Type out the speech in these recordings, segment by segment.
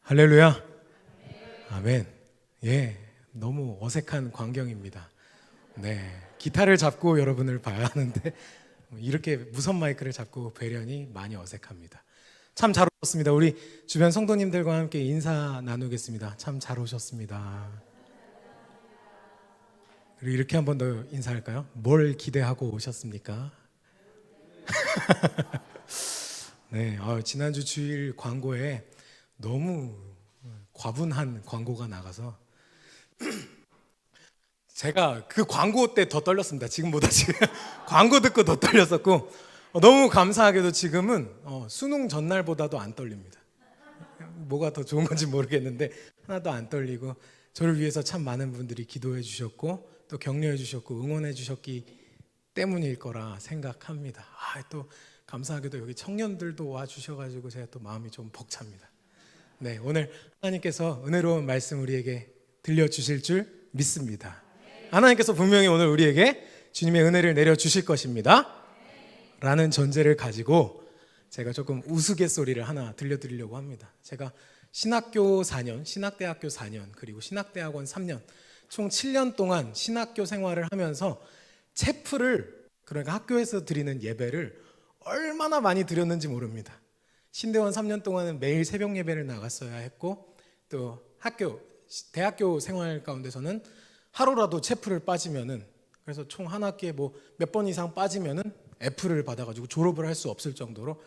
할렐루야. 아멘. 예, 너무 어색한 광경입니다. 네, 기타를 잡고 여러분을 봐야 하는데 이렇게 무선 마이크를 잡고 뵈려니 많이 어색합니다. 참 잘 오셨습니다. 우리 주변 성도님들과 함께 인사 나누겠습니다. 참 잘 오셨습니다. 그리고 이렇게 한 번 더 인사할까요? 뭘 기대하고 오셨습니까? 네, 지난주 주일 광고에 너무 과분한 광고가 나가서 제가 그 광고 때 더 떨렸습니다. 지금보다 지금 광고 듣고 더 떨렸었고 너무 감사하게도 지금은 수능 전날보다도 안 떨립니다. 뭐가 더 좋은 건지 모르겠는데 하나도 안 떨리고 저를 위해서 참 많은 분들이 기도해 주셨고 또 격려해 주셨고 응원해 주셨기 때문일 거라 생각합니다. 또 감사하게도 여기 청년들도 와 주셔가지고 제가 또 마음이 좀 벅찹니다. 네, 오늘 하나님께서 은혜로운 말씀 우리에게 들려주실 줄 믿습니다. 하나님께서 분명히 오늘 우리에게 주님의 은혜를 내려주실 것입니다 라는 전제를 가지고 제가 조금 우스갯소리를 하나 들려드리려고 합니다. 제가 신학교 4년, 신학대학교 4년, 그리고 신학대학원 3년 총 7년 동안 신학교 생활을 하면서 체프를, 그러니까 학교에서 드리는 예배를 얼마나 많이 드렸는지 모릅니다. 신대원 3년 동안은 매일 새벽 예배를 나갔어야 했고 또 대학교 생활 가운데서는 하루라도 체프를 빠지면은, 그래서 총 한 학기에 뭐 몇 번 이상 빠지면은 F를 받아가지고 졸업을 할 수 없을 정도로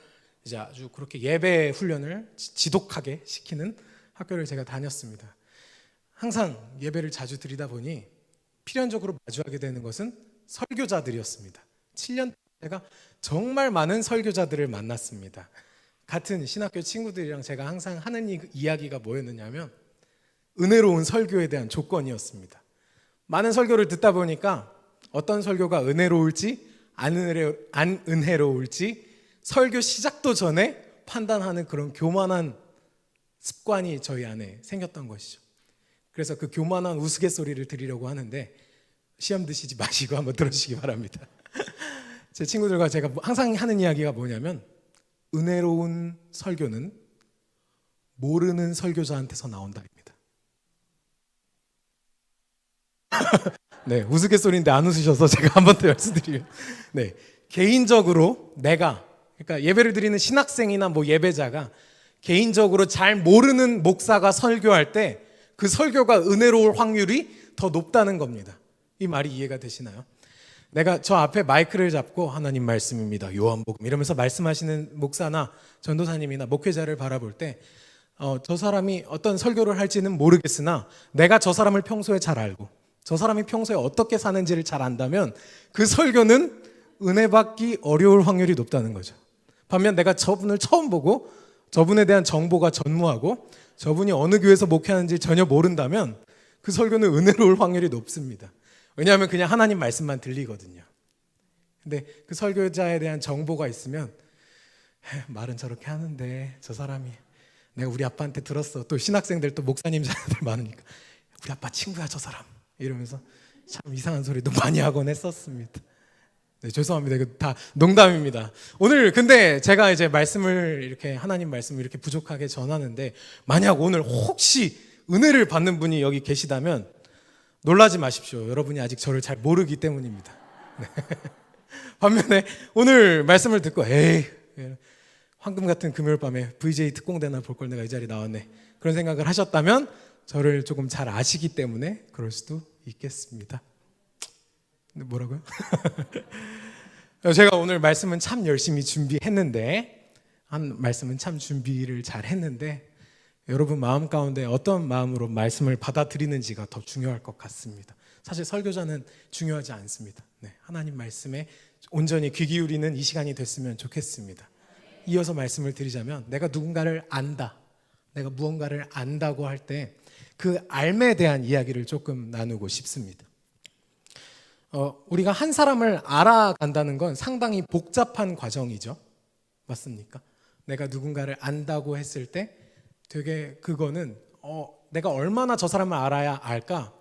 이제 아주 그렇게 예배 훈련을 지독하게 시키는 학교를 제가 다녔습니다. 항상 예배를 자주 드리다 보니 필연적으로 마주하게 되는 것은 설교자들이었습니다. 7년 제가 정말 많은 설교자들을 만났습니다. 같은 신학교 친구들이랑 제가 항상 하는 이야기가 뭐였느냐면 은혜로운 설교에 대한 조건이었습니다. 많은 설교를 듣다 보니까 어떤 설교가 은혜로울지 안 은혜로울지 설교 시작도 전에 판단하는 그런 교만한 습관이 저희 안에 생겼던 것이죠. 그래서 그 교만한 우스갯소리를 드리려고 하는데 시험 드시지 마시고 한번 들어주시기 바랍니다. 제 친구들과 제가 항상 하는 이야기가 뭐냐면 은혜로운 설교는 모르는 설교자한테서 나온다입니다. 네, 우스갯소리인데 안 웃으셔서 제가 한 번 더 말씀드리면, 네, 개인적으로 그러니까 예배를 드리는 신학생이나 뭐 예배자가 개인적으로 잘 모르는 목사가 설교할 때 그 설교가 은혜로울 확률이 더 높다는 겁니다. 이 말이 이해가 되시나요? 내가 저 앞에 마이크를 잡고 하나님 말씀입니다, 요한복음 이러면서 말씀하시는 목사나 전도사님이나 목회자를 바라볼 때 저 사람이 어떤 설교를 할지는 모르겠으나 내가 저 사람을 평소에 잘 알고 저 사람이 평소에 어떻게 사는지를 잘 안다면 그 설교는 은혜 받기 어려울 확률이 높다는 거죠. 반면 내가 저분을 처음 보고 저분에 대한 정보가 전무하고 저분이 어느 교회에서 목회하는지 전혀 모른다면 그 설교는 은혜로울 확률이 높습니다. 왜냐하면 그냥 하나님 말씀만 들리거든요. 근데 그 설교자에 대한 정보가 있으면 말은 저렇게 하는데 저 사람이, 내가 우리 아빠한테 들었어. 또 신학생들 또 목사님 자녀들 많으니까 우리 아빠 친구야 저 사람 이러면서 참 이상한 소리도 많이 하곤 했었습니다. 네, 죄송합니다. 이거 다 농담입니다. 오늘 근데 제가 이제 하나님 말씀을 이렇게 부족하게 전하는데 만약 오늘 혹시 은혜를 받는 분이 여기 계시다면 놀라지 마십시오. 여러분이 아직 저를 잘 모르기 때문입니다. 네. 반면에 오늘 말씀을 듣고 황금 같은 금요일 밤에 VJ 특공대나 볼 걸 내가 이 자리에 나왔네, 그런 생각을 하셨다면 저를 조금 잘 아시기 때문에 그럴 수도 있겠습니다. 뭐라고요? 제가 오늘 말씀은 참 열심히 준비했는데 말씀은 참 준비를 잘 했는데 여러분 마음 가운데 어떤 마음으로 말씀을 받아들이는지가 더 중요할 것 같습니다. 사실 설교자는 중요하지 않습니다. 네, 하나님 말씀에 온전히 귀 기울이는 이 시간이 됐으면 좋겠습니다. 이어서 말씀을 드리자면 내가 누군가를 안다, 내가 무언가를 안다고 할 때 그 알에 대한 이야기를 조금 나누고 싶습니다. 우리가 한 사람을 알아간다는 건 상당히 복잡한 과정이죠. 맞습니까? 내가 누군가를 안다고 했을 때 되게 그거는 내가 얼마나 저 사람을 알아야 알까?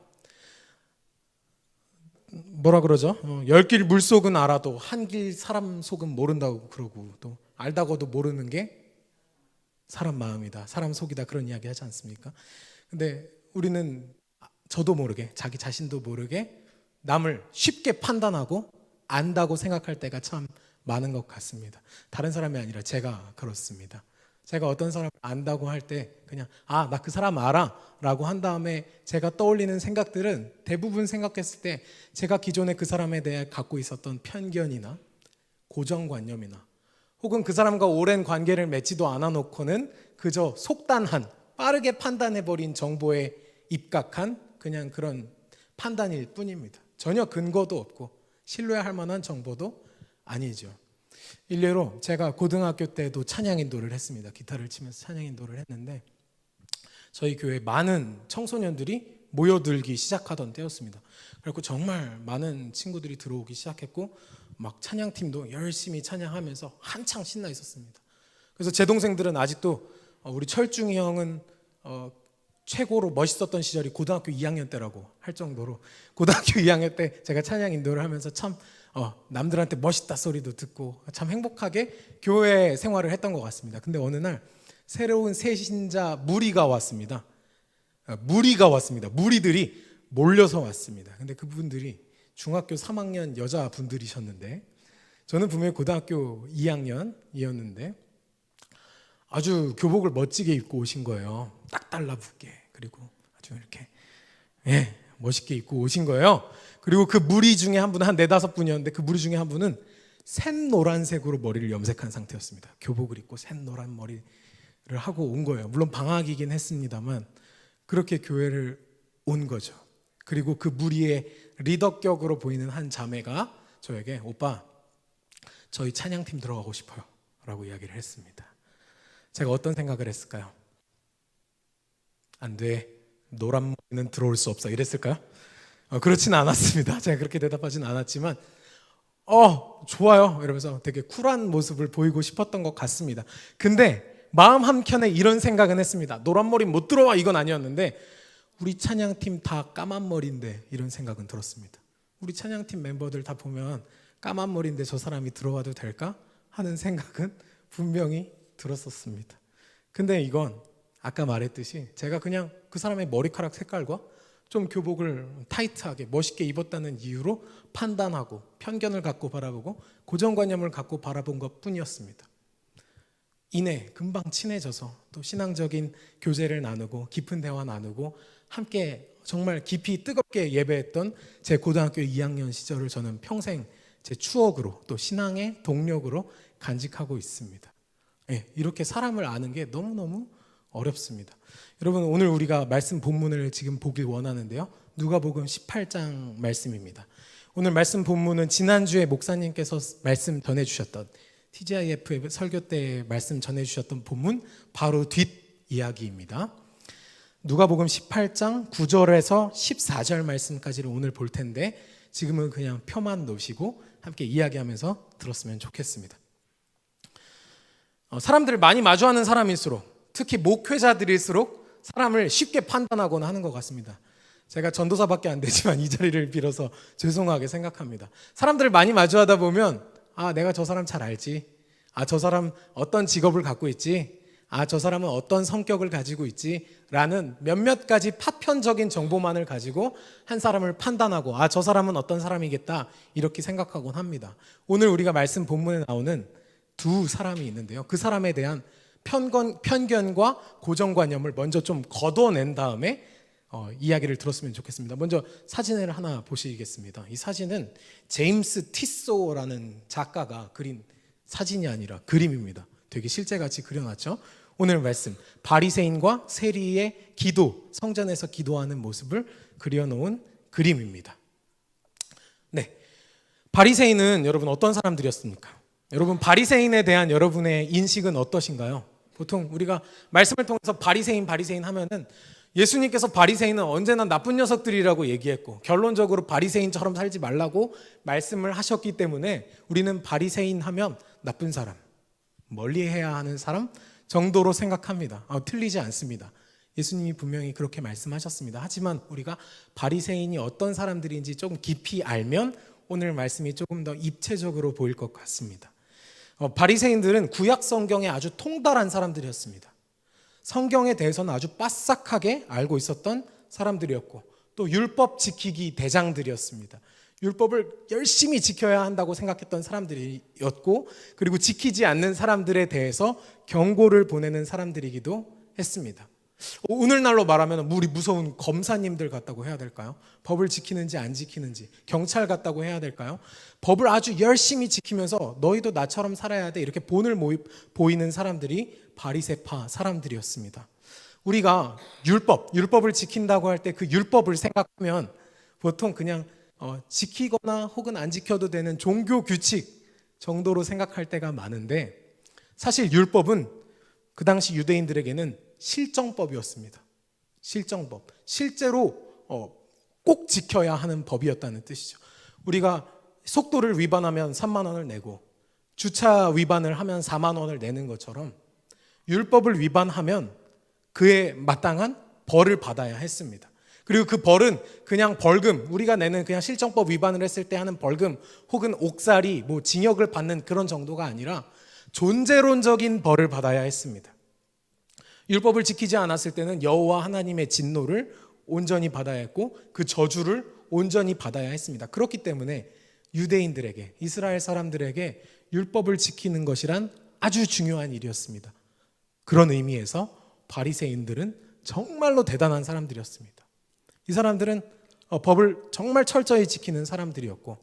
뭐라 그러죠? 10길 물속은 알아도 한 길 사람 속은 모른다고 그러고 또 알다고도 모르는 게 사람 마음이다, 사람 속이다, 그런 이야기 하지 않습니까? 근데 우리는 저도 모르게, 자기 자신도 모르게 남을 쉽게 판단하고 안다고 생각할 때가 참 많은 것 같습니다. 다른 사람이 아니라 제가 그렇습니다. 제가 어떤 사람을 안다고 할 때 그냥 나 그 사람 알아 라고 한 다음에 제가 떠올리는 생각들은 대부분 생각했을 때 제가 기존에 그 사람에 대해 갖고 있었던 편견이나 고정관념이나 혹은 그 사람과 오랜 관계를 맺지도 않아 놓고는 그저 속단한, 빠르게 판단해버린 정보에 입각한 그냥 그런 판단일 뿐입니다. 전혀 근거도 없고 신뢰할 만한 정보도 아니죠. 일례로 제가 고등학교 때도 찬양 인도를 했습니다. 기타를 치면서 찬양 인도를 했는데 저희 교회에 많은 청소년들이 모여들기 시작하던 때였습니다. 그래서 정말 많은 친구들이 들어오기 시작했고 막 찬양팀도 열심히 찬양하면서 한창 신나 있었습니다. 그래서 제 동생들은 아직도 우리 철중이 형은 최고로 멋있었던 시절이 고등학교 2학년 때라고 할 정도로 고등학교 2학년 때 제가 찬양 인도를 하면서 참 남들한테 멋있다 소리도 듣고 참 행복하게 교회 생활을 했던 것 같습니다. 근데 어느 날 새로운 새신자 무리가 왔습니다. 무리들이 몰려서 왔습니다. 근데 그분들이 중학교 3학년 여자분들이셨는데 저는 분명히 고등학교 2학년이었는데 아주 교복을 멋지게 입고 오신 거예요. 딱 달라붙게. 그리고 아주 이렇게 멋있게 입고 오신 거예요. 그리고 그 무리 중에 한 분은 한 4-5분이었는데 그 무리 중에 한 분은 샛노란색으로 머리를 염색한 상태였습니다. 교복을 입고 샛노란 머리를 하고 온 거예요. 물론 방학이긴 했습니다만 그렇게 교회를 온 거죠. 그리고 그 무리의 리더격으로 보이는 한 자매가 저에게 오빠 저희 찬양팀 들어가고 싶어요 라고 이야기를 했습니다. 제가 어떤 생각을 했을까요? 안 돼, 노란 머리는 들어올 수 없어 이랬을까요? 그렇진 않았습니다. 제가 그렇게 대답하진 않았지만 좋아요 이러면서 되게 쿨한 모습을 보이고 싶었던 것 같습니다. 근데 마음 한켠에 이런 생각은 했습니다. 노란 머리 못 들어와 이건 아니었는데 우리 찬양팀 다 까만 머리인데 이런 생각은 들었습니다. 우리 찬양팀 멤버들 다 보면 까만 머리인데 저 사람이 들어와도 될까? 하는 생각은 분명히 들었었습니다. 근데 이건 아까 말했듯이 제가 그냥 그 사람의 머리카락 색깔과 좀 교복을 타이트하게 멋있게 입었다는 이유로 판단하고 편견을 갖고 바라보고 고정관념을 갖고 바라본 것 뿐이었습니다. 이내 금방 친해져서 또 신앙적인 교제를 나누고 깊은 대화 나누고 함께 정말 깊이 뜨겁게 예배했던 제 고등학교 2학년 시절을 저는 평생 제 추억으로 또 신앙의 동력으로 간직하고 있습니다. 이렇게 사람을 아는 게 너무너무 어렵습니다. 여러분 오늘 우리가 말씀 본문을 지금 보길 원하는데요. 누가복음 18장 말씀입니다. 오늘 말씀 본문은 지난주에 목사님께서 말씀 전해주셨던 TGIF 설교 때 말씀 전해주셨던 본문 바로 뒷 이야기입니다. 누가복음 18장 9절에서 14절 말씀까지를 오늘 볼 텐데 지금은 그냥 표만 놓으시고 함께 이야기하면서 들었으면 좋겠습니다. 사람들을 많이 마주하는 사람일수록 특히 목회자들일수록 사람을 쉽게 판단하거나 하는 것 같습니다. 제가 전도사밖에 안 되지만 이 자리를 빌어서 죄송하게 생각합니다. 사람들을 많이 마주하다 보면 내가 저 사람 잘 알지. 저 사람 어떤 직업을 갖고 있지. 저 사람은 어떤 성격을 가지고 있지. 라는 몇몇 가지 파편적인 정보만을 가지고 한 사람을 판단하고 저 사람은 어떤 사람이겠다 이렇게 생각하곤 합니다. 오늘 우리가 말씀 본문에 나오는 두 사람이 있는데요. 그 사람에 대한 편견과 고정관념을 먼저 좀 걷어낸 다음에 이야기를 들었으면 좋겠습니다. 먼저 사진을 하나 보시겠습니다. 이 사진은 제임스 티소라는 작가가 그린 사진이 아니라 그림입니다. 되게 실제같이 그려놨죠. 오늘 말씀 바리새인과 세리의 기도, 성전에서 기도하는 모습을 그려놓은 그림입니다. 네, 바리새인은 여러분 어떤 사람들이었습니까? 여러분 바리새인에 대한 여러분의 인식은 어떠신가요? 보통 우리가 말씀을 통해서 바리새인 하면은 예수님께서 바리새인은 언제나 나쁜 녀석들이라고 얘기했고 결론적으로 바리새인처럼 살지 말라고 말씀을 하셨기 때문에 우리는 바리새인 하면 나쁜 사람, 멀리해야 하는 사람 정도로 생각합니다. 틀리지 않습니다. 예수님이 분명히 그렇게 말씀하셨습니다. 하지만 우리가 바리새인이 어떤 사람들인지 조금 깊이 알면 오늘 말씀이 조금 더 입체적으로 보일 것 같습니다. 바리새인들은 구약 성경에 아주 통달한 사람들이었습니다. 성경에 대해서는 아주 빠삭하게 알고 있었던 사람들이었고 또 율법 지키기 대장들이었습니다. 율법을 열심히 지켜야 한다고 생각했던 사람들이었고 그리고 지키지 않는 사람들에 대해서 경고를 보내는 사람들이기도 했습니다. 오늘날로 말하면 우리 무서운 검사님들 같다고 해야 될까요? 법을 지키는지 안 지키는지 경찰 같다고 해야 될까요? 법을 아주 열심히 지키면서 너희도 나처럼 살아야 돼 이렇게 본을 보이는 사람들이 바리새파 사람들이었습니다. 우리가 율법을 지킨다고 할 때 그 율법을 생각하면 보통 그냥 지키거나 혹은 안 지켜도 되는 종교 규칙 정도로 생각할 때가 많은데 사실 율법은 그 당시 유대인들에게는 실정법이었습니다. 실정법. 실제로 꼭 지켜야 하는 법이었다는 뜻이죠. 우리가 속도를 위반하면 3만 원을 내고 주차 위반을 하면 4만 원을 내는 것처럼 율법을 위반하면 그에 마땅한 벌을 받아야 했습니다. 그리고 그 벌은 그냥 벌금, 우리가 내는 그냥 실정법 위반을 했을 때 하는 벌금 혹은 옥살이 징역을 받는 그런 정도가 아니라 존재론적인 벌을 받아야 했습니다. 율법을 지키지 않았을 때는 여호와 하나님의 진노를 온전히 받아야 했고 그 저주를 온전히 받아야 했습니다. 그렇기 때문에 유대인들에게, 이스라엘 사람들에게 율법을 지키는 것이란 아주 중요한 일이었습니다. 그런 의미에서 바리새인들은 정말로 대단한 사람들이었습니다. 이 사람들은 법을 정말 철저히 지키는 사람들이었고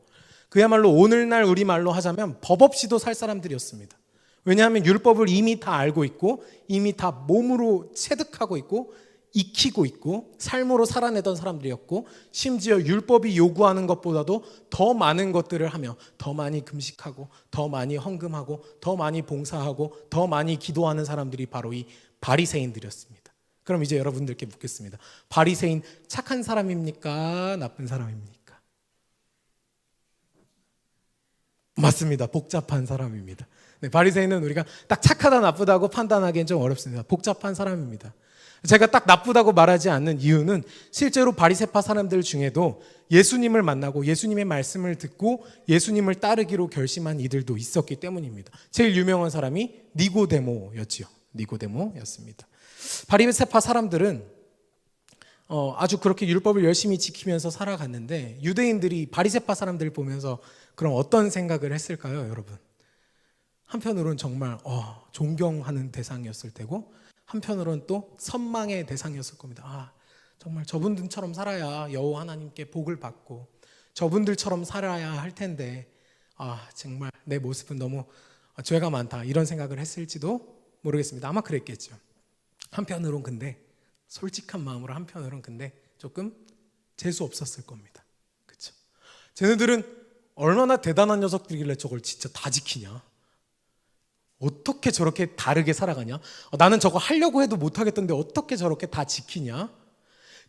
그야말로 오늘날 우리말로 하자면 법 없이도 살 사람들이었습니다. 왜냐하면 율법을 이미 다 알고 있고 이미 다 몸으로 체득하고 있고 익히고 있고 삶으로 살아내던 사람들이었고 심지어 율법이 요구하는 것보다도 더 많은 것들을 하며 더 많이 금식하고 더 많이 헌금하고 더 많이 봉사하고 더 많이 기도하는 사람들이 바로 이 바리새인들이었습니다. 그럼 이제 여러분들께 묻겠습니다. 바리새인 착한 사람입니까? 나쁜 사람입니까? 맞습니다. 복잡한 사람입니다. 네, 바리새인은 우리가 딱 착하다 나쁘다고 판단하기엔 좀 어렵습니다. 복잡한 사람입니다. 제가 딱 나쁘다고 말하지 않는 이유는 실제로 바리새파 사람들 중에도 예수님을 만나고 예수님의 말씀을 듣고 예수님을 따르기로 결심한 이들도 있었기 때문입니다. 제일 유명한 사람이 니고데모였지요. 니고데모였습니다. 바리새파 사람들은 아주 그렇게 율법을 열심히 지키면서 살아갔는데 유대인들이 바리새파 사람들을 보면서 그럼 어떤 생각을 했을까요, 여러분? 한편으로는 정말 존경하는 대상이었을 테고 한편으로는 또 선망의 대상이었을 겁니다. 정말 저분들처럼 살아야 여호와 하나님께 복을 받고 저분들처럼 살아야 할 텐데 정말 내 모습은 너무 죄가 많다 이런 생각을 했을지도 모르겠습니다. 아마 그랬겠죠. 한편으로는 근데 솔직한 마음으로 한편으로는 근데 조금 재수 없었을 겁니다. 그렇죠? 쟤네들은 얼마나 대단한 녀석들이길래 저걸 진짜 다 지키냐? 어떻게 저렇게 다르게 살아가냐? 나는 저거 하려고 해도 못하겠던데 어떻게 저렇게 다 지키냐?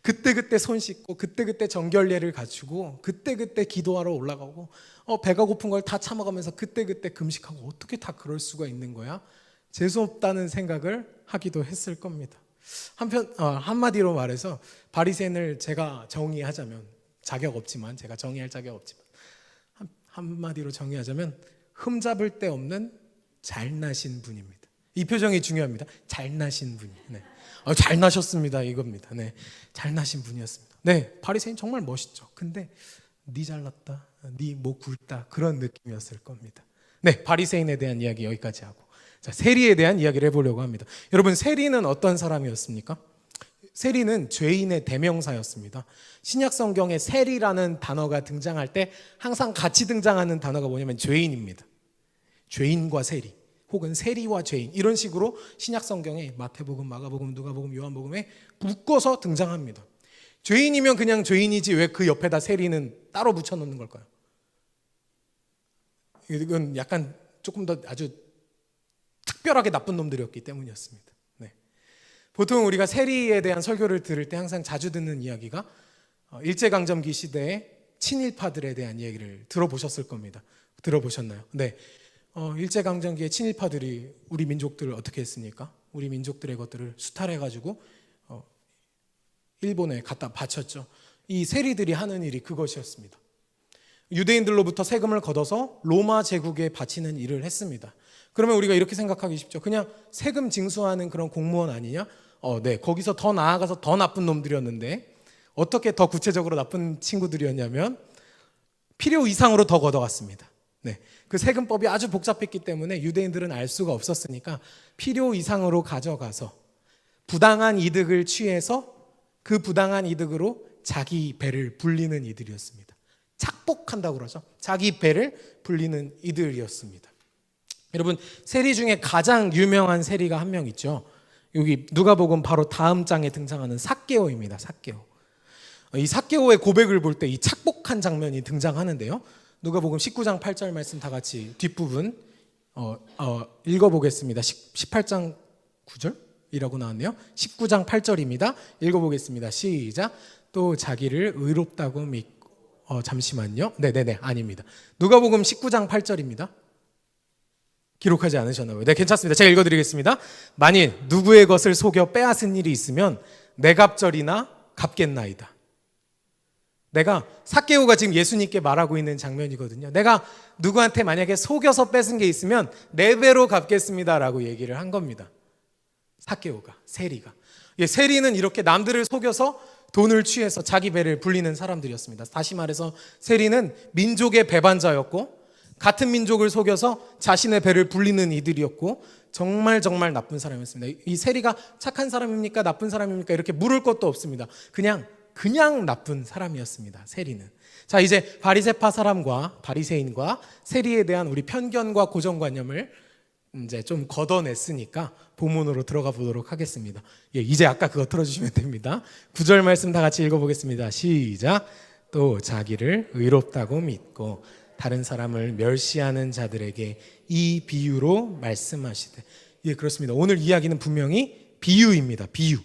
그때그때 손 씻고 그때그때 정결례를 갖추고 그때그때 기도하러 올라가고 배가 고픈 걸 다 참아가면서 그때그때 금식하고 어떻게 다 그럴 수가 있는 거야? 재수없다는 생각을 하기도 했을 겁니다. 한마디로 말해서 바리새인을 제가 정의하자면 자격 없지만 제가 정의할 자격 없지만 한마디로 정의하자면 흠잡을 데 없는 잘나신 분입니다. 이 표정이 중요합니다. 잘나신 분이. 네. 잘나셨습니다 이겁니다. 네, 잘나신 분이었습니다. 네, 바리새인 정말 멋있죠. 근데 네 잘났다, 네 뭐 굵다 그런 느낌이었을 겁니다. 네, 바리새인에 대한 이야기 여기까지 하고 자, 세리에 대한 이야기를 해보려고 합니다. 여러분, 세리는 어떤 사람이었습니까? 세리는 죄인의 대명사였습니다. 신약 성경에 세리라는 단어가 등장할 때 항상 같이 등장하는 단어가 뭐냐면 죄인입니다. 죄인과 세리 혹은 세리와 죄인 이런 식으로 신약 성경에 마태복음, 마가복음, 누가복음, 요한복음에 묶어서 등장합니다. 죄인이면 그냥 죄인이지 왜 그 옆에다 세리는 따로 붙여놓는 걸까요? 이건 약간 조금 더 아주 특별하게 나쁜 놈들이었기 때문이었습니다. 네. 보통 우리가 세리에 대한 설교를 들을 때 항상 자주 듣는 이야기가 일제강점기 시대의 친일파들에 대한 이야기를 들어보셨을 겁니다. 들어보셨나요? 네. 일제강점기의 친일파들이 우리 민족들을 어떻게 했습니까? 우리 민족들의 것들을 수탈해가지고 일본에 갖다 바쳤죠. 이 세리들이 하는 일이 그것이었습니다. 유대인들로부터 세금을 걷어서 로마 제국에 바치는 일을 했습니다. 그러면 우리가 이렇게 생각하기 쉽죠. 그냥 세금 징수하는 그런 공무원 아니냐? 네. 거기서 더 나아가서 더 나쁜 놈들이었는데 어떻게 더 구체적으로 나쁜 친구들이었냐면 필요 이상으로 더 걷어갔습니다. 네. 그 세금법이 아주 복잡했기 때문에 유대인들은 알 수가 없었으니까 필요 이상으로 가져가서 부당한 이득을 취해서 그 부당한 이득으로 자기 배를 불리는 이들이었습니다. 착복한다고 그러죠. 자기 배를 불리는 이들이었습니다. 여러분, 세리 중에 가장 유명한 세리가 한 명 있죠. 여기 누가복음 바로 다음 장에 등장하는 삭개오입니다. 삭개오. 이 삭개오의 고백을 볼 때 이 착복한 장면이 등장하는데요. 누가복음 19장 8절 말씀 다 같이 뒷부분 읽어보겠습니다. 18장 9절이라고 나왔네요. 19장 8절입니다. 읽어보겠습니다. 시작. 또 자기를 의롭다고 믿고 잠시만요. 네네네 아닙니다. 누가복음 19장 8절입니다. 기록하지 않으셨나요? 네, 괜찮습니다. 제가 읽어드리겠습니다. 만일 누구의 것을 속여 빼앗은 일이 있으면 내 갑절이나 갚겠나이다. 내가 삭개오가 지금 예수님께 말하고 있는 장면이거든요. 내가 누구한테 만약에 속여서 뺏은 게 있으면 네 배로 갚겠습니다라고 얘기를 한 겁니다. 삭개오가, 세리가. 세리는 이렇게 남들을 속여서 돈을 취해서 자기 배를 불리는 사람들이었습니다. 다시 말해서 세리는 민족의 배반자였고 같은 민족을 속여서 자신의 배를 불리는 이들이었고 정말 나쁜 사람이었습니다. 이 세리가 착한 사람입니까? 나쁜 사람입니까? 이렇게 물을 것도 없습니다. 그냥 나쁜 사람이었습니다. 세리는. 자, 이제 바리새파 사람과 바리새인과 세리에 대한 우리 편견과 고정관념을 이제 좀 걷어냈으니까 본문으로 들어가 보도록 하겠습니다. 이제 아까 그거 틀어주시면 됩니다. 9절 말씀 다 같이 읽어보겠습니다. 시작. 또 자기를 의롭다고 믿고 다른 사람을 멸시하는 자들에게 이 비유로 말씀하시되. 그렇습니다. 오늘 이야기는 분명히 비유입니다. 비유.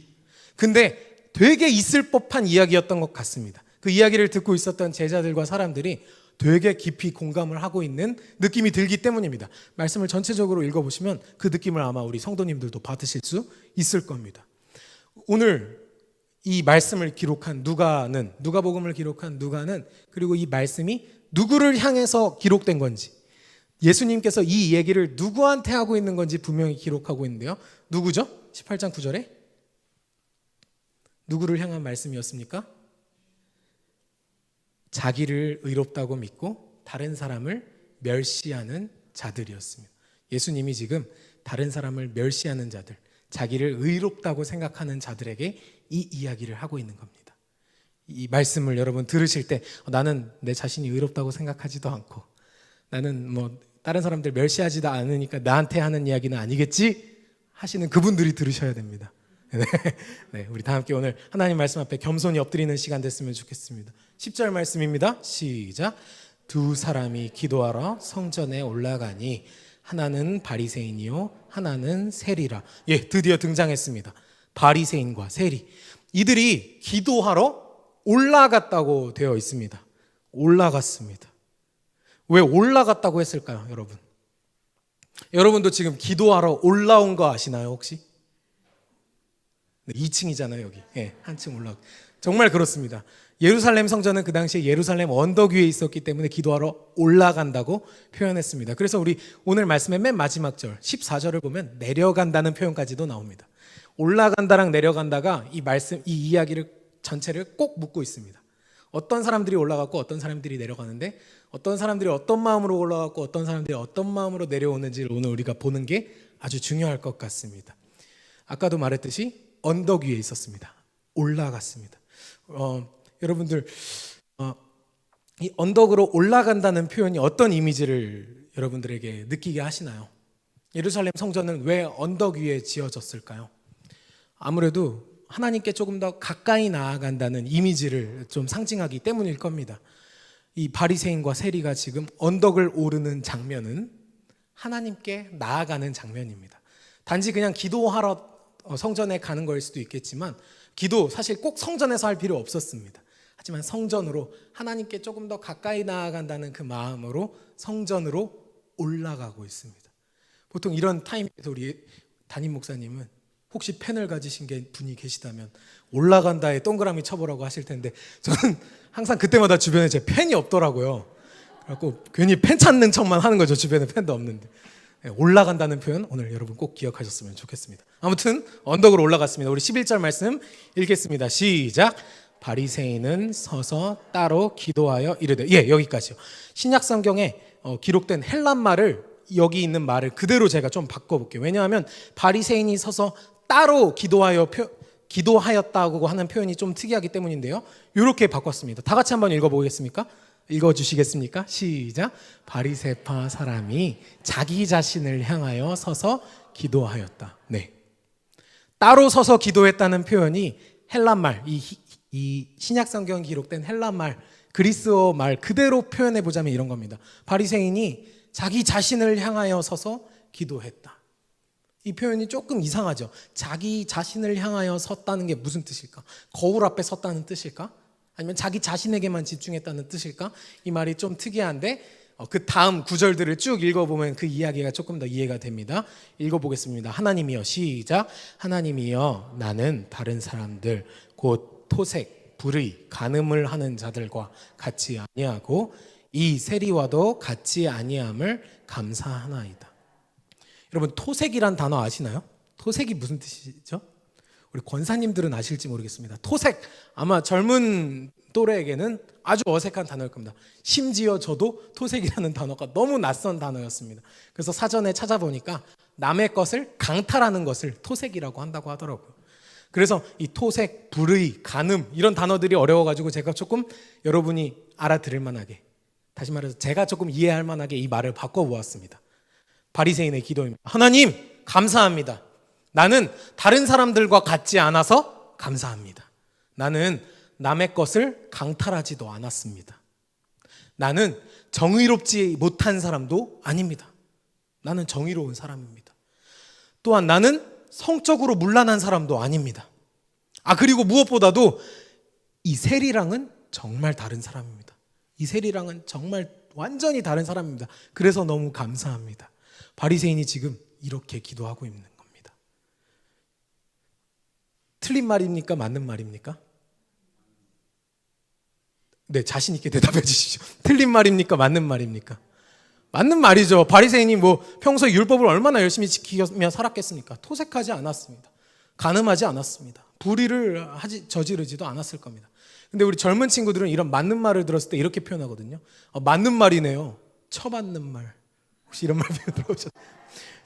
근데 되게 있을 법한 이야기였던 것 같습니다. 그 이야기를 듣고 있었던 제자들과 사람들이 되게 깊이 공감을 하고 있는 느낌이 들기 때문입니다. 말씀을 전체적으로 읽어보시면 그 느낌을 아마 우리 성도님들도 받으실 수 있을 겁니다. 오늘 이 말씀을 기록한 누가복음을 기록한 누가는 그리고 이 말씀이 누구를 향해서 기록된 건지 예수님께서 이 얘기를 누구한테 하고 있는 건지 분명히 기록하고 있는데요. 누구죠? 18장 9절에 누구를 향한 말씀이었습니까? 자기를 의롭다고 믿고 다른 사람을 멸시하는 자들이었습니다. 예수님이 지금 다른 사람을 멸시하는 자들, 자기를 의롭다고 생각하는 자들에게 이 이야기를 하고 있는 겁니다. 이 말씀을 여러분 들으실 때 나는 내 자신이 의롭다고 생각하지도 않고 나는 뭐 다른 사람들 멸시하지도 않으니까 나한테 하는 이야기는 아니겠지 하시는 그분들이 들으셔야 됩니다. 네, 우리 다 함께 오늘 하나님 말씀 앞에 겸손히 엎드리는 시간 됐으면 좋겠습니다. 10절 말씀입니다. 시작. 두 사람이 기도하러 성전에 올라가니 하나는 바리새인이요 하나는 세리라. 드디어 등장했습니다. 바리새인과 세리. 이들이 기도하러 올라갔다고 되어 있습니다. 올라갔습니다. 왜 올라갔다고 했을까요, 여러분? 여러분도 지금 기도하러 올라온 거 아시나요, 혹시? 2층이잖아요, 여기. 한층 올라가. 정말 그렇습니다. 예루살렘 성전은 그 당시에 예루살렘 언덕 위에 있었기 때문에 기도하러 올라간다고 표현했습니다. 그래서 우리 오늘 말씀의 맨 마지막 절 14절을 보면 내려간다는 표현까지도 나옵니다. 올라간다랑 내려간다가 이 말씀, 이 이야기를 전체를 꼭 묶고 있습니다. 어떤 사람들이 올라갔고 어떤 사람들이 내려가는데 어떤 사람들이 어떤 마음으로 올라갔고 어떤 사람들이 어떤 마음으로 내려오는지를 오늘 우리가 보는 게 아주 중요할 것 같습니다. 아까도 말했듯이 언덕 위에 있었습니다. 올라갔습니다. 여러분들 이 언덕으로 올라간다는 표현이 어떤 이미지를 여러분들에게 느끼게 하시나요? 예루살렘 성전은 왜 언덕 위에 지어졌을까요? 아무래도 하나님께 조금 더 가까이 나아간다는 이미지를 좀 상징하기 때문일 겁니다. 이 바리새인과 세리가 지금 언덕을 오르는 장면은 하나님께 나아가는 장면입니다. 단지 그냥 기도하러 성전에 가는 거일 수도 있겠지만 기도 사실 꼭 성전에서 할 필요 없었습니다. 하지만 성전으로 하나님께 조금 더 가까이 나아간다는 그 마음으로 성전으로 올라가고 있습니다. 보통 이런 타임에서 우리 담임 목사님은 혹시 펜을 가지신 분이 계시다면 올라간다에 동그라미 쳐보라고 하실 텐데 저는 항상 그때마다 주변에 제 펜이 없더라고요. 그래서 괜히 펜 찾는 척만 하는 거죠. 주변에 펜도 없는데. 올라간다는 표현 오늘 여러분 꼭 기억하셨으면 좋겠습니다. 아무튼 언덕으로 올라갔습니다. 우리 11절 말씀 읽겠습니다. 시작. 바리새인은 서서 따로 기도하여 이르되. 여기까지요. 신약 성경에 기록된 헬란 말을 여기 있는 말을 그대로 제가 좀 바꿔볼게요. 왜냐하면 바리새인이 서서 따로 기도하였다고 하는 표현이 좀 특이하기 때문인데요. 이렇게 바꿨습니다. 다 같이 한번 읽어보겠습니까? 읽어주시겠습니까? 시작. 바리새파 사람이 자기 자신을 향하여 서서 기도하였다. 네. 따로 서서 기도했다는 표현이 헬란 말, 이 신약 성경 기록된 헬란 말, 그리스어 말 그대로 표현해 보자면 이런 겁니다. 바리새인이 자기 자신을 향하여 서서 기도했다. 이 표현이 조금 이상하죠. 자기 자신을 향하여 섰다는 게 무슨 뜻일까? 거울 앞에 섰다는 뜻일까? 아니면 자기 자신에게만 집중했다는 뜻일까? 이 말이 좀 특이한데 그 다음 구절들을 쭉 읽어보면 그 이야기가 조금 더 이해가 됩니다. 읽어보겠습니다. 하나님이여, 시작. 하나님이여, 나는 다른 사람들 곧 토색, 불의, 간음을 하는 자들과 같이 아니하고 이 세리와도 같이 아니함을 감사하나이다. 여러분, 토색이란 단어 아시나요? 토색이 무슨 뜻이죠? 우리 권사님들은 아실지 모르겠습니다. 토색, 아마 젊은 또래에게는 아주 어색한 단어일 겁니다. 심지어 저도 토색이라는 단어가 너무 낯선 단어였습니다. 그래서 사전에 찾아보니까 남의 것을 강탈하는 것을 토색이라고 한다고 하더라고요. 그래서 이 토색, 불의, 간음 이런 단어들이 어려워가지고 제가 조금 여러분이 알아들을 만하게, 다시 말해서 제가 조금 이해할 만하게 이 말을 바꿔보았습니다. 바리새인의 기도입니다. 하나님, 감사합니다. 나는 다른 사람들과 같지 않아서 감사합니다. 나는 남의 것을 강탈하지도 않았습니다. 나는 정의롭지 못한 사람도 아닙니다. 나는 정의로운 사람입니다. 또한 나는 성적으로 문란한 사람도 아닙니다. 그리고 무엇보다도 이 세리랑은 정말 다른 사람입니다. 이 세리랑은 정말 완전히 다른 사람입니다. 그래서 너무 감사합니다. 바리새인이 지금 이렇게 기도하고 있는 겁니다. 틀린 말입니까? 맞는 말입니까? 네, 자신 있게 대답해 주시죠. 틀린 말입니까? 맞는 말입니까? 맞는 말이죠. 바리새인이 평소에 율법을 얼마나 열심히 지키며 살았겠습니까? 토색하지 않았습니다. 간음하지 않았습니다. 불의를 저지르지도 않았을 겁니다. 근데 우리 젊은 친구들은 이런 맞는 말을 들었을 때 이렇게 표현하거든요. 맞는 말이네요. 처맞는 말. 혹시 이런 말 들어보셨나요?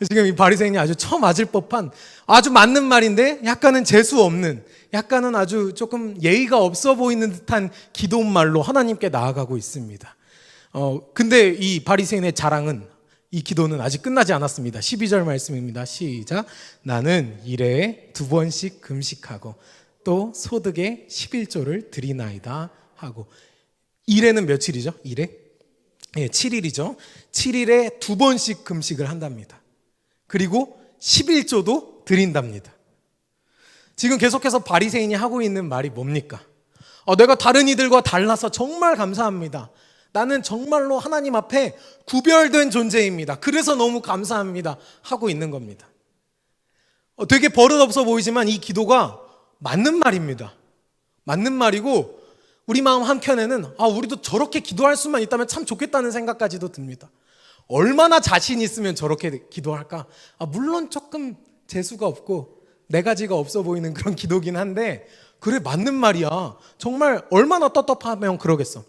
지금 이 바리새인이 아주 처맞을 법한 아주 맞는 말인데 약간은 재수 없는, 약간은 아주 조금 예의가 없어 보이는 듯한 기도말로 하나님께 나아가고 있습니다. 근데 이 바리새인의 자랑은, 이 기도는 아직 끝나지 않았습니다. 12절 말씀입니다. 시작. 나는 일에 2번씩 금식하고 또 소득의 11조를 드리나이다 하고. 일에는 며칠이죠? 일에? 7일이죠. 7일에 2번씩 금식을 한답니다. 그리고 11조도 드린답니다. 지금 계속해서 바리새인이 하고 있는 말이 뭡니까? 내가 다른 이들과 달라서 정말 감사합니다. 나는 정말로 하나님 앞에 구별된 존재입니다. 그래서 너무 감사합니다. 하고 있는 겁니다. 되게 버릇없어 보이지만 이 기도가 맞는 말입니다. 맞는 말이고 우리 마음 한켠에는 우리도 저렇게 기도할 수만 있다면 참 좋겠다는 생각까지도 듭니다. 얼마나 자신 있으면 저렇게 기도할까? 물론 조금 재수가 없고 네 가지가 없어 보이는 그런 기도긴 한데 그래, 맞는 말이야. 정말 얼마나 떳떳하면 그러겠어.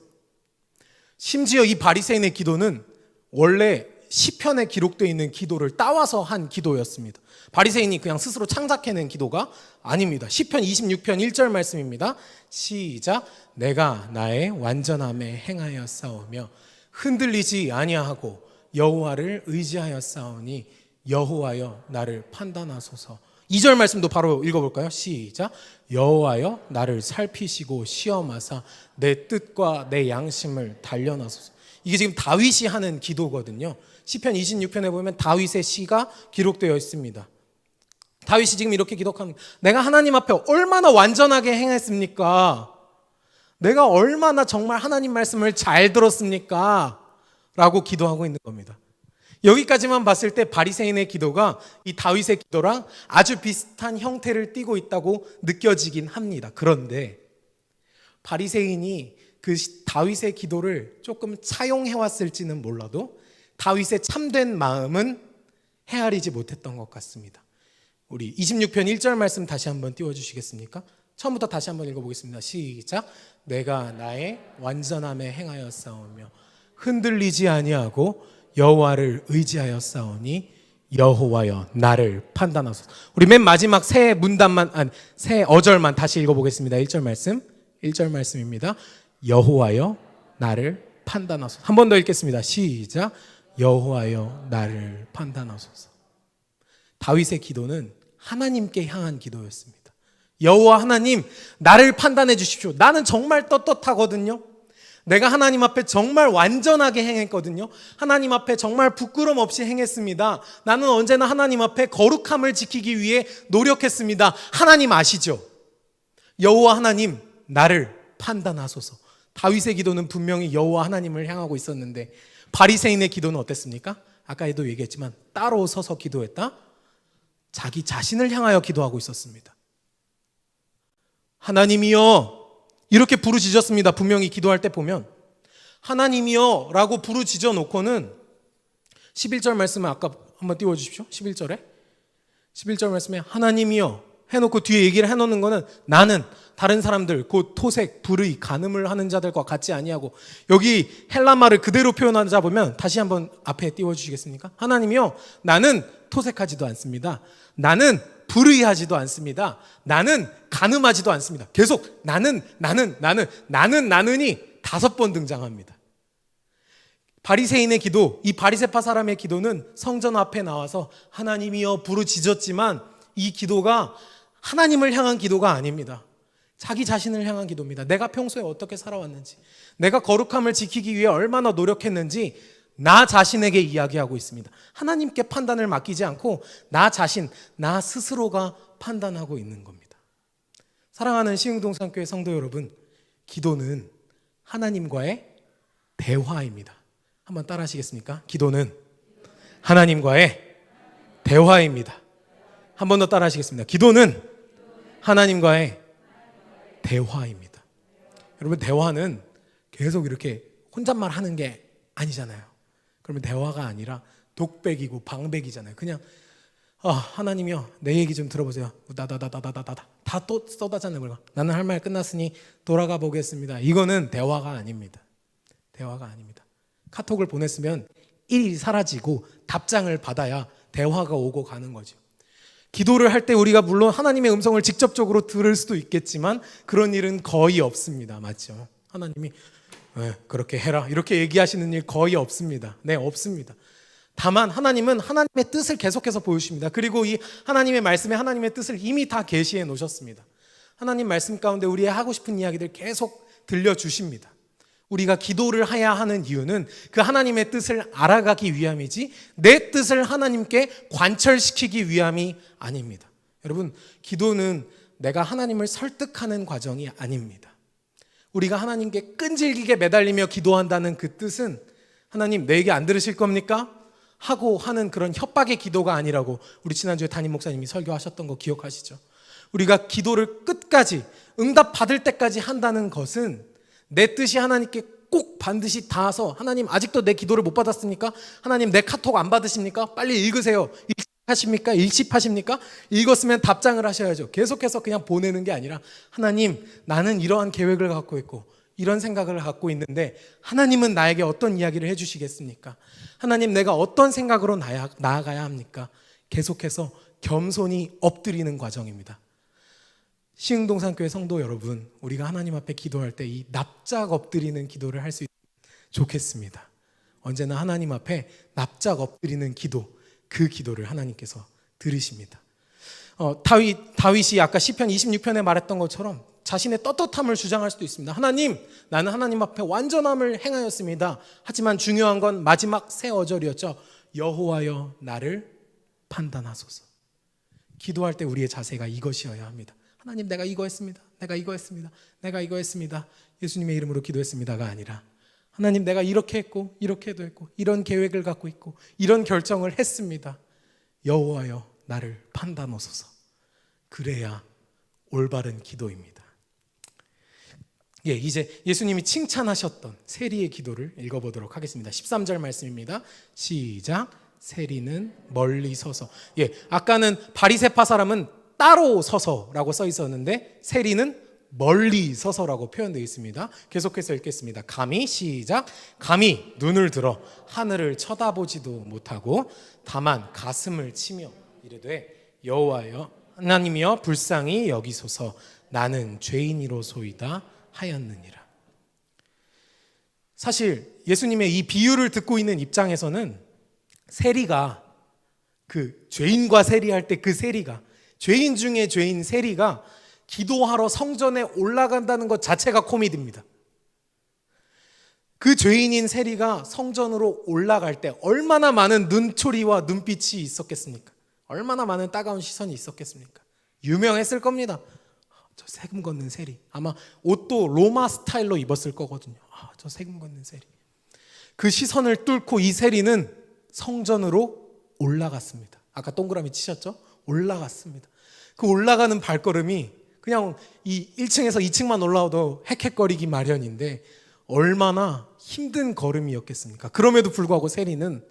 심지어 이 바리새인의 기도는 원래 시편에 기록되어 있는 기도를 따와서 한 기도였습니다. 바리새인이 그냥 스스로 창작해낸 기도가 아닙니다. 시편 26편 1절 말씀입니다. 시작. 내가 나의 완전함에 행하여 싸우며 흔들리지 아니하고 여호와를 의지하여 싸우니 여호와여 나를 판단하소서. 2절 말씀도 바로 읽어볼까요? 시작. 여호와여 나를 살피시고 시험하사 내 뜻과 내 양심을 단련하소서. 이게 지금 다윗이 하는 기도거든요. 시편 26편에 보면 다윗의 시가 기록되어 있습니다. 다윗이 지금 이렇게 기록합니다. 내가 하나님 앞에 얼마나 완전하게 행했습니까? 내가 얼마나 정말 하나님 말씀을 잘 들었습니까? 라고 기도하고 있는 겁니다. 여기까지만 봤을 때 바리새인의 기도가 이 다윗의 기도랑 아주 비슷한 형태를 띠고 있다고 느껴지긴 합니다. 그런데 바리새인이 그 다윗의 기도를 조금 차용해 왔을지는 몰라도 다윗의 참된 마음은 헤아리지 못했던 것 같습니다. 우리 26편 1절 말씀 다시 한번 띄워주시겠습니까? 처음부터 다시 한번 읽어보겠습니다. 시작. 내가 나의 완전함에 행하여 싸우며 흔들리지 아니하고 여호와를 의지하여 싸우니 여호와여 나를 판단하소서. 우리 맨 마지막 세 문단만 세 어절만 다시 읽어보겠습니다. 1절 말씀 1절 말씀입니다. 여호와여 나를 판단하소서. 한 번 더 읽겠습니다. 시작. 여호와여 나를 판단하소서. 다윗의 기도는 하나님께 향한 기도였습니다. 여호와 하나님, 나를 판단해 주십시오. 나는 정말 떳떳하거든요. 내가 하나님 앞에 정말 완전하게 행했거든요. 하나님 앞에 정말 부끄럼 없이 행했습니다. 나는 언제나 하나님 앞에 거룩함을 지키기 위해 노력했습니다. 하나님 아시죠? 여호와 하나님, 나를 판단하소서. 다윗의 기도는 분명히 여호와 하나님을 향하고 있었는데 바리새인의 기도는 어땠습니까? 아까도 얘기했지만 따로 서서 기도했다? 자기 자신을 향하여 기도하고 있었습니다. 하나님이여, 이렇게 부르짖었습니다. 분명히 기도할 때 보면 하나님이여 라고 부르짖어 놓고는 11절 말씀을 아까 한번 띄워주십시오. 11절 말씀에 하나님이여 해놓고 뒤에 얘기를 해놓는 거는 나는 다른 사람들 곧 토색, 불의, 간음을 하는 자들과 같지 아니하고, 여기 헬라말을 그대로 표현하자 보면 다시 한번 앞에 띄워주시겠습니까? 하나님이여 나는 토색하지도 않습니다. 나는 불의하지도 않습니다. 나는 간음하지도 않습니다. 계속 나는이 5번 등장합니다. 바리새인의 기도, 이 바리새파 사람의 기도는 성전 앞에 나와서 하나님이여 부르짖었지만 이 기도가 하나님을 향한 기도가 아닙니다. 자기 자신을 향한 기도입니다. 내가 평소에 어떻게 살아왔는지, 내가 거룩함을 지키기 위해 얼마나 노력했는지 나 자신에게 이야기하고 있습니다. 하나님께 판단을 맡기지 않고 나 자신, 나 스스로가 판단하고 있는 겁니다. 사랑하는 시흥동산교회 성도 여러분, 기도는 하나님과의 대화입니다. 한번 따라 하시겠습니까? 기도는 하나님과의 대화입니다. 한 번 더 따라 하시겠습니다. 기도는 하나님과의 대화입니다. 여러분, 대화는 계속 이렇게 혼잣말 하는 게 아니잖아요. 그러면 대화가 아니라 독백이고 방백이잖아요. 그냥 하나님이요, 내 얘기 좀 들어보세요. 다다다다다다다 다 또 쏟아졌네. 나는 할 말 끝났으니 돌아가 보겠습니다. 이거는 대화가 아닙니다. 대화가 아닙니다. 카톡을 보냈으면 일이 사라지고 답장을 받아야 대화가 오고 가는 거죠. 기도를 할 때 우리가 물론 하나님의 음성을 직접적으로 들을 수도 있겠지만 그런 일은 거의 없습니다. 맞죠? 하나님이 그렇게 해라 이렇게 얘기하시는 일 거의 없습니다. 네, 없습니다. 다만 하나님은 하나님의 뜻을 계속해서 보여주십니다. 그리고 이 하나님의 말씀에 하나님의 뜻을 이미 다 계시해 놓으셨습니다. 하나님 말씀 가운데 우리의 하고 싶은 이야기들 계속 들려주십니다. 우리가 기도를 해야 하는 이유는 그 하나님의 뜻을 알아가기 위함이지 내 뜻을 하나님께 관철시키기 위함이 아닙니다. 여러분, 기도는 내가 하나님을 설득하는 과정이 아닙니다. 우리가 하나님께 끈질기게 매달리며 기도한다는 그 뜻은 하나님 내 얘기 안 들으실 겁니까? 하고 하는 그런 협박의 기도가 아니라고 우리 지난주에 담임 목사님이 설교하셨던 거 기억하시죠? 우리가 기도를 끝까지 응답받을 때까지 한다는 것은 내 뜻이 하나님께 꼭 반드시 닿아서 하나님 아직도 내 기도를 못 받았습니까? 하나님 내 카톡 안 받으십니까? 빨리 읽으세요. 일십하십니까? 일십하십니까? 읽었으면 답장을 하셔야죠. 계속해서 그냥 보내는 게 아니라 하나님 나는 이러한 계획을 갖고 있고 이런 생각을 갖고 있는데 하나님은 나에게 어떤 이야기를 해주시겠습니까? 하나님 내가 어떤 생각으로 나아가야 합니까? 계속해서 겸손히 엎드리는 과정입니다. 시흥동산교회 성도 여러분, 우리가 하나님 앞에 기도할 때 이 납작 엎드리는 기도를 할 수 있으면 좋겠습니다. 언제나 하나님 앞에 납작 엎드리는 기도, 그 기도를 하나님께서 들으십니다. 다윗이 아까 시편 26편에 말했던 것처럼 자신의 떳떳함을 주장할 수도 있습니다. 하나님, 나는 하나님 앞에 완전함을 행하였습니다. 하지만 중요한 건 마지막 세 어절이었죠. 여호와여 나를 판단하소서. 기도할 때 우리의 자세가 이것이어야 합니다. 하나님 내가 이거 했습니다. 내가 이거 했습니다. 내가 이거 했습니다. 예수님의 이름으로 기도했습니다가 아니라 하나님 내가 이렇게 했고 이렇게도 했고 이런 계획을 갖고 있고 이런 결정을 했습니다. 여호와여 나를 판단하소서. 그래야 올바른 기도입니다. 이제 예수님이 칭찬하셨던 세리의 기도를 읽어보도록 하겠습니다. 13절 말씀입니다. 시작. 세리는 멀리 서서. 예, 아까는 바리새파 사람은 따로 서서라고 써 있었는데 세리는 멀리 서서라고 표현되어 있습니다. 계속해서 읽겠습니다. 감히 시작. 감히 눈을 들어 하늘을 쳐다보지도 못하고 다만 가슴을 치며 이르되 여호와여 하나님이여 불쌍히 여기소서 나는 죄인이로소이다 하였느니라. 사실 예수님의 이 비유를 듣고 있는 입장에서는 세리가 그 죄인과 세리할 때 그 세리가 죄인 중에 죄인 세리가 기도하러 성전에 올라간다는 것 자체가 코미디입니다. 그 죄인인 세리가 성전으로 올라갈 때 얼마나 많은 눈초리와 눈빛이 있었겠습니까? 얼마나 많은 따가운 시선이 있었겠습니까? 유명했을 겁니다. 저 세금 걷는 세리. 아마 옷도 로마 스타일로 입었을 거거든요. 저 세금 걷는 세리. 그 시선을 뚫고 이 세리는 성전으로 올라갔습니다. 아까 동그라미 치셨죠? 올라갔습니다. 그 올라가는 발걸음이 그냥 이 1층에서 2층만 올라와도 헥헥거리기 마련인데 얼마나 힘든 걸음이었겠습니까? 그럼에도 불구하고 세리는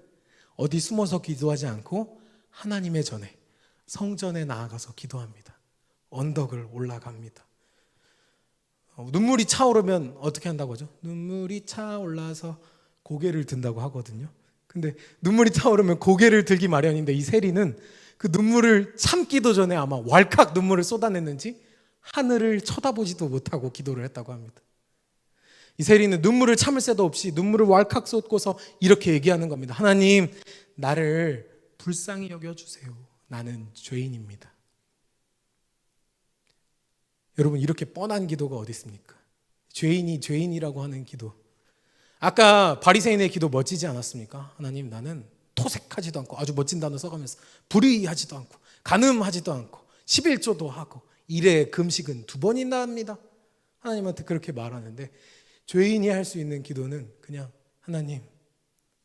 어디 숨어서 기도하지 않고 하나님의 전에 성전에 나아가서 기도합니다. 언덕을 올라갑니다. 눈물이 차오르면 어떻게 한다고 하죠? 눈물이 차올라서 고개를 든다고 하거든요. 근데 눈물이 차오르면 고개를 들기 마련인데 이 세리는 그 눈물을 참기도 전에 아마 왈칵 눈물을 쏟아냈는지 하늘을 쳐다보지도 못하고 기도를 했다고 합니다. 이 세리는 눈물을 참을 새도 없이 눈물을 왈칵 쏟고서 이렇게 얘기하는 겁니다. 하나님, 나를 불쌍히 여겨주세요. 나는 죄인입니다. 여러분, 이렇게 뻔한 기도가 어디 있습니까? 죄인이 죄인이라고 하는 기도. 아까 바리새인의 기도 멋지지 않았습니까? 하나님, 나는 토색하지도 않고, 아주 멋진 단어 써가면서 불의하지도 않고 간음하지도 않고 11조도 하고 일에 금식은 2번이나 합니다. 하나님한테 그렇게 말하는데 죄인이 할 수 있는 기도는 그냥 하나님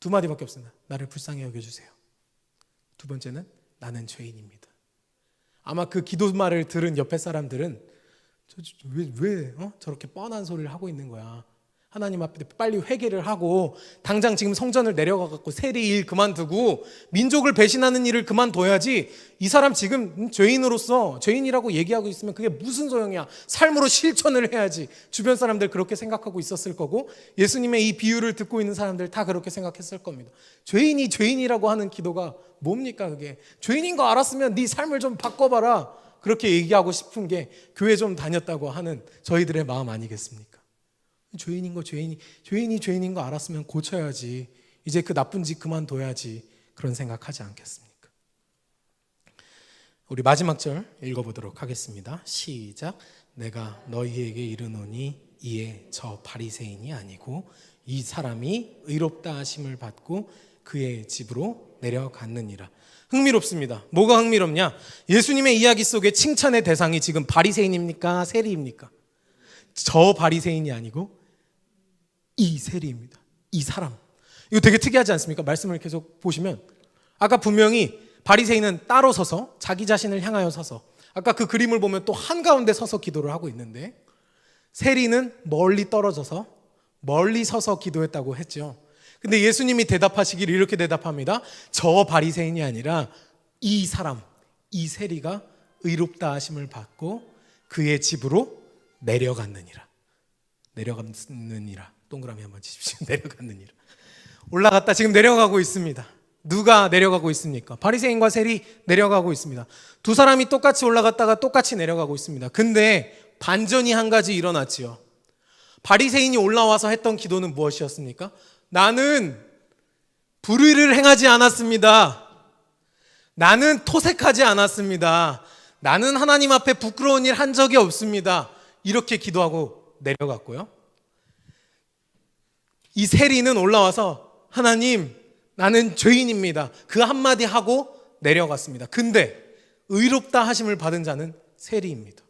2마디밖에 없습니다. 나를 불쌍히 여겨주세요. 2번째는 나는 죄인입니다. 아마 그 기도말을 들은 옆에 사람들은 왜 저렇게 뻔한 소리를 하고 있는 거야. 하나님 앞에 빨리 회개를 하고 당장 지금 성전을 내려가갖고 세리 일 그만두고 민족을 배신하는 일을 그만둬야지. 이 사람 지금 죄인으로서 죄인이라고 얘기하고 있으면 그게 무슨 소용이야. 삶으로 실천을 해야지. 주변 사람들 그렇게 생각하고 있었을 거고 예수님의 이 비유를 듣고 있는 사람들 다 그렇게 생각했을 겁니다. 죄인이 죄인이라고 하는 기도가 뭡니까 그게. 죄인인 거 알았으면 네 삶을 좀 바꿔봐라. 그렇게 얘기하고 싶은 게 교회 좀 다녔다고 하는 저희들의 마음 아니겠습니까? 죄인인 거 알았으면 고쳐야지. 이제 그 나쁜 짓 그만둬야지. 그런 생각하지 않겠습니까? 우리 마지막 절 읽어보도록 하겠습니다. 시작. 내가 너희에게 이르노니 이에 저 바리새인이 아니고 이 사람이 의롭다 하심을 받고 그의 집으로 내려갔느니라. 흥미롭습니다. 뭐가 흥미롭냐? 예수님의 이야기 속에 칭찬의 대상이 지금 바리새인입니까? 세리입니까? 저 바리새인이 아니고 이 세리입니다. 이 사람. 이거 되게 특이하지 않습니까? 말씀을 계속 보시면 아까 분명히 바리새인은 따로 서서 자기 자신을 향하여 서서 아까 그 그림을 보면 또 한가운데 서서 기도를 하고 있는데 세리는 멀리 떨어져서 멀리 서서 기도했다고 했죠. 근데 예수님이 대답하시기를 이렇게 대답합니다. 저 바리새인이 아니라 이 사람, 이 세리가 의롭다 하심을 받고 그의 집으로 내려갔느니라. 내려갔느니라. 동그라미 한번 치십시오. 내려갔느니라. 올라갔다 지금 내려가고 있습니다. 누가 내려가고 있습니까? 바리새인과 세리 내려가고 있습니다. 두 사람이 똑같이 올라갔다가 똑같이 내려가고 있습니다. 근데 반전이 한 가지 일어났지요. 바리새인이 올라와서 했던 기도는 무엇이었습니까? 나는 불의를 행하지 않았습니다. 나는 토색하지 않았습니다. 나는 하나님 앞에 부끄러운 일 한 적이 없습니다. 이렇게 기도하고 내려갔고요. 이 세리는 올라와서 하나님 나는 죄인입니다. 그 한마디 하고 내려갔습니다. 근데 의롭다 하심을 받은 자는 세리입니다.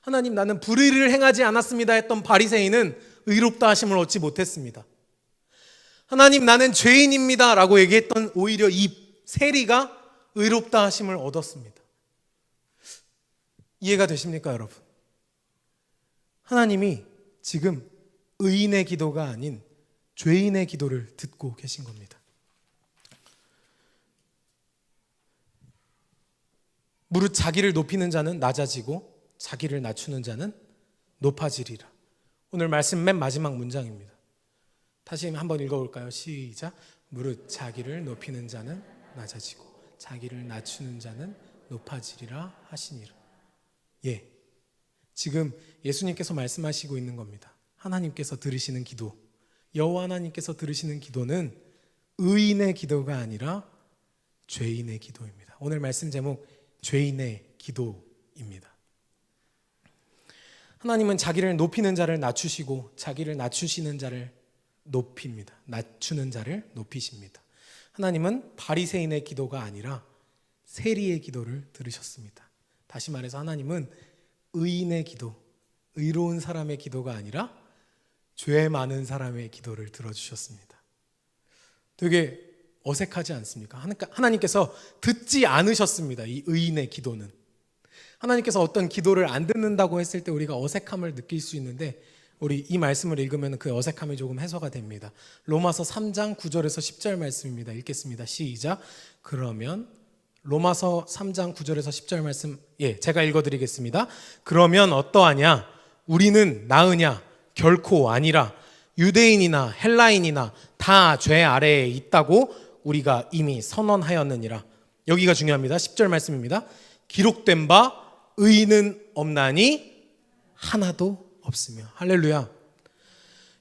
하나님 나는 불의를 행하지 않았습니다 했던 바리새인은 의롭다 하심을 얻지 못했습니다. 하나님 나는 죄인입니다 라고 얘기했던 오히려 이 세리가 의롭다 하심을 얻었습니다. 이해가 되십니까 여러분? 하나님이 지금 의인의 기도가 아닌 죄인의 기도를 듣고 계신 겁니다. 무릇 자기를 높이는 자는 낮아지고 자기를 낮추는 자는 높아지리라. 오늘 말씀 맨 마지막 문장입니다. 다시 한번 읽어볼까요? 시작. 무릇 자기를 높이는 자는 낮아지고 자기를 낮추는 자는 높아지리라 하시니라. 예, 지금 예수님께서 말씀하시고 있는 겁니다. 하나님께서 들으시는 기도, 여호와 하나님께서 들으시는 기도는 의인의 기도가 아니라 죄인의 기도입니다. 오늘 말씀 제목 죄인의 기도입니다. 하나님은 자기를 높이는 자를 낮추시고 자기를 낮추시는 자를 높입니다. 낮추는 자를 높이십니다. 하나님은 바리새인의 기도가 아니라 세리의 기도를 들으셨습니다. 다시 말해서 하나님은 의인의 기도, 의로운 사람의 기도가 아니라 죄 많은 사람의 기도를 들어주셨습니다. 되게 어색하지 않습니까? 하나님께서 듣지 않으셨습니다. 이 의인의 기도는. 하나님께서 어떤 기도를 안 듣는다고 했을 때 우리가 어색함을 느낄 수 있는데 우리 이 말씀을 읽으면 그 어색함이 조금 해소가 됩니다. 로마서 3장 9절에서 10절 말씀입니다. 읽겠습니다. 시작. 그러면 로마서 3장 9절에서 10절 말씀, 제가 읽어드리겠습니다. 그러면 어떠하냐? 우리는 나으냐? 결코 아니라 유대인이나 헬라인이나 다 죄 아래에 있다고 우리가 이미 선언하였느니라. 여기가 중요합니다. 10절 말씀입니다. 기록된 바 의인은 없나니 하나도 없으며. 할렐루야.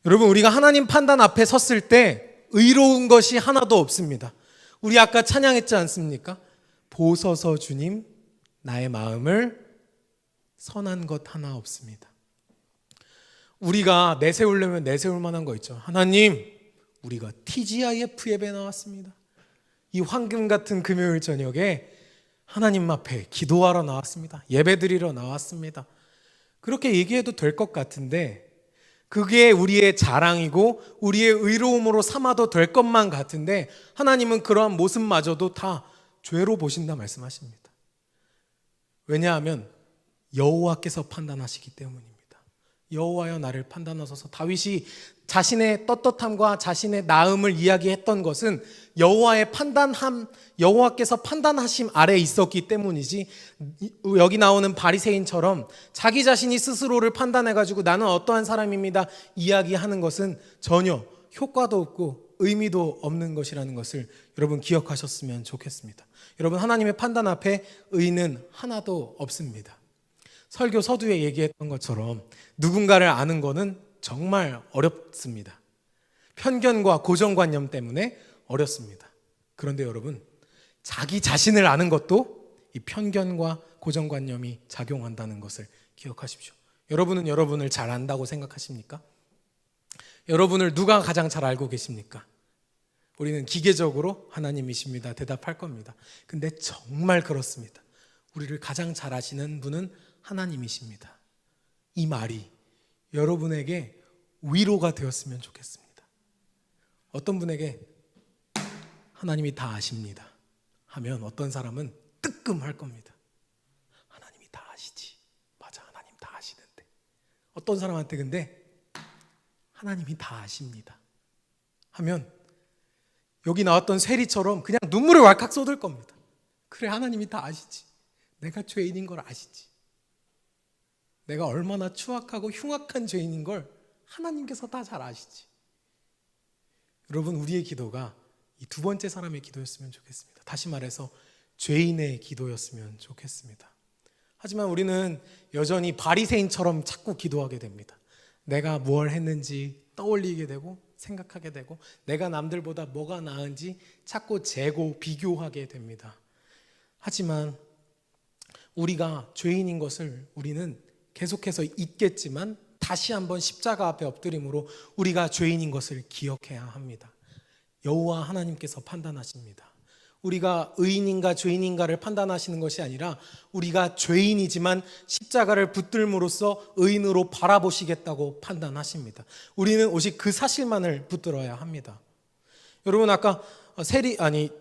여러분, 우리가 하나님 판단 앞에 섰을 때 의로운 것이 하나도 없습니다. 우리 아까 찬양했지 않습니까? 보소서 주님, 나의 마음을 선한 것 하나 없습니다. 우리가 내세우려면 내세울 만한 거 있죠. 하나님, 우리가 TGIF에 나왔습니다. 이 황금 같은 금요일 저녁에 하나님 앞에 기도하러 나왔습니다. 예배드리러 나왔습니다. 그렇게 얘기해도 될 것 같은데 그게 우리의 자랑이고 우리의 의로움으로 삼아도 될 것만 같은데 하나님은 그러한 모습마저도 다 죄로 보신다 말씀하십니다. 왜냐하면 여호와께서 판단하시기 때문입니다. 여호와여 나를 판단하소서. 다윗이 자신의 떳떳함과 자신의 나음을 이야기했던 것은 여호와의 판단함, 여호와께서 판단하심 아래에 있었기 때문이지, 여기 나오는 바리새인처럼 자기 자신이 스스로를 판단해가지고 나는 어떠한 사람입니다 이야기하는 것은 전혀 효과도 없고 의미도 없는 것이라는 것을 여러분 기억하셨으면 좋겠습니다. 여러분, 하나님의 판단 앞에 의는 하나도 없습니다. 설교 서두에 얘기했던 것처럼 누군가를 아는 것은 정말 어렵습니다. 편견과 고정관념 때문에 어렵습니다. 그런데 여러분, 자기 자신을 아는 것도 이 편견과 고정관념이 작용한다는 것을 기억하십시오. 여러분은 여러분을 잘 안다고 생각하십니까? 여러분을 누가 가장 잘 알고 계십니까? 우리는 기계적으로 하나님이십니다 대답할 겁니다. 근데 정말 그렇습니다. 우리를 가장 잘 아시는 분은 하나님이십니다. 이 말이 여러분에게 위로가 되었으면 좋겠습니다. 어떤 분에게 하나님이 다 아십니다 하면 어떤 사람은 뜨끔할 겁니다. 하나님이 다 아시지. 맞아, 하나님 다 아시는데. 어떤 사람한테 근데 하나님이 다 아십니다 하면 여기 나왔던 세리처럼 그냥 눈물을 왈칵 쏟을 겁니다. 그래, 하나님이 다 아시지. 내가 죄인인 걸 아시지. 내가 얼마나 추악하고 흉악한 죄인인 걸 하나님께서 다 잘 아시지. 여러분, 우리의 기도가 이 두 번째 사람의 기도였으면 좋겠습니다. 다시 말해서 죄인의 기도였으면 좋겠습니다. 하지만 우리는 여전히 바리새인처럼 자꾸 기도하게 됩니다. 내가 뭘 했는지 떠올리게 되고 생각하게 되고 내가 남들보다 뭐가 나은지 자꾸 재고 비교하게 됩니다. 하지만 우리가 죄인인 것을 우리는 계속해서 잊겠지만 다시 한번 십자가 앞에 엎드림으로 우리가 죄인인 것을 기억해야 합니다. 여호와 하나님께서 판단하십니다. 우리가 의인인가 죄인인가를 판단하시는 것이 아니라 우리가 죄인이지만 십자가를 붙들므로써 의인으로 바라보시겠다고 판단하십니다. 우리는 오직 그 사실만을 붙들어야 합니다. 여러분, 아까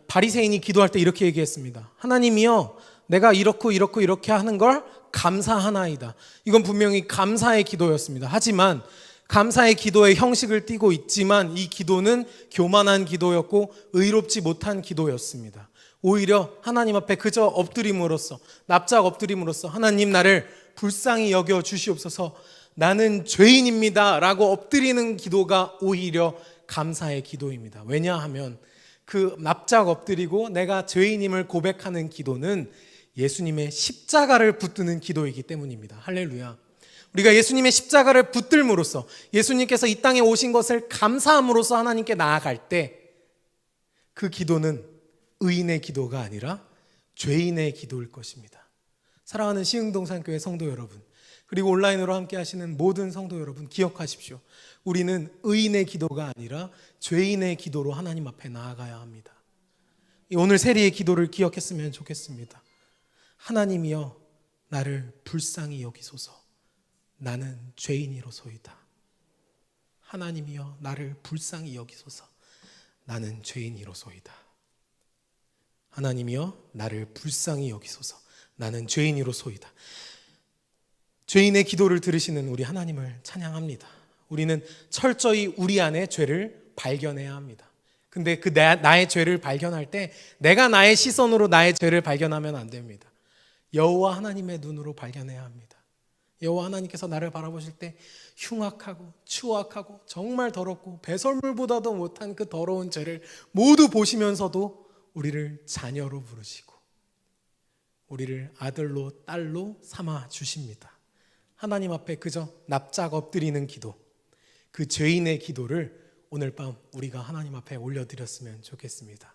바리새인이 기도할 때 이렇게 얘기했습니다. 하나님이여, 내가 이렇게 하는 걸 감사하나이다. 이건 분명히 감사의 기도였습니다. 하지만 감사의 기도의 형식을 띠고 있지만 이 기도는 교만한 기도였고 의롭지 못한 기도였습니다. 오히려 하나님 앞에 그저 엎드림으로써, 납작 엎드림으로써 하나님 나를 불쌍히 여겨 주시옵소서, 나는 죄인입니다 라고 엎드리는 기도가 오히려 감사의 기도입니다. 왜냐하면 그 납작 엎드리고 내가 죄인임을 고백하는 기도는 예수님의 십자가를 붙드는 기도이기 때문입니다. 할렐루야. 우리가 예수님의 십자가를 붙들므로써, 예수님께서 이 땅에 오신 것을 감사함으로써 하나님께 나아갈 때 그 기도는 의인의 기도가 아니라 죄인의 기도일 것입니다. 사랑하는 시흥동산교회 성도 여러분, 그리고 온라인으로 함께 하시는 모든 성도 여러분, 기억하십시오. 우리는 의인의 기도가 아니라 죄인의 기도로 하나님 앞에 나아가야 합니다. 오늘 세리의 기도를 기억했으면 좋겠습니다. 하나님이여 나를 불쌍히 여기소서, 나는 죄인이로소이다. 하나님이여 나를 불쌍히 여기소서, 나는 죄인이로소이다. 하나님이여 나를 불쌍히 여기소서, 나는 죄인이로소이다. 죄인의 기도를 들으시는 우리 하나님을 찬양합니다. 우리는 철저히 우리 안에 죄를 발견해야 합니다. 근데 그 나의 죄를 발견할 때 내가 나의 시선으로 나의 죄를 발견하면 안 됩니다. 여호와 하나님의 눈으로 발견해야 합니다. 여호와 하나님께서 나를 바라보실 때 흉악하고 추악하고 정말 더럽고 배설물보다도 못한 그 더러운 죄를 모두 보시면서도 우리를 자녀로 부르시고 우리를 아들로 딸로 삼아 주십니다. 하나님 앞에 그저 납작 엎드리는 기도, 그 죄인의 기도를 오늘 밤 우리가 하나님 앞에 올려드렸으면 좋겠습니다.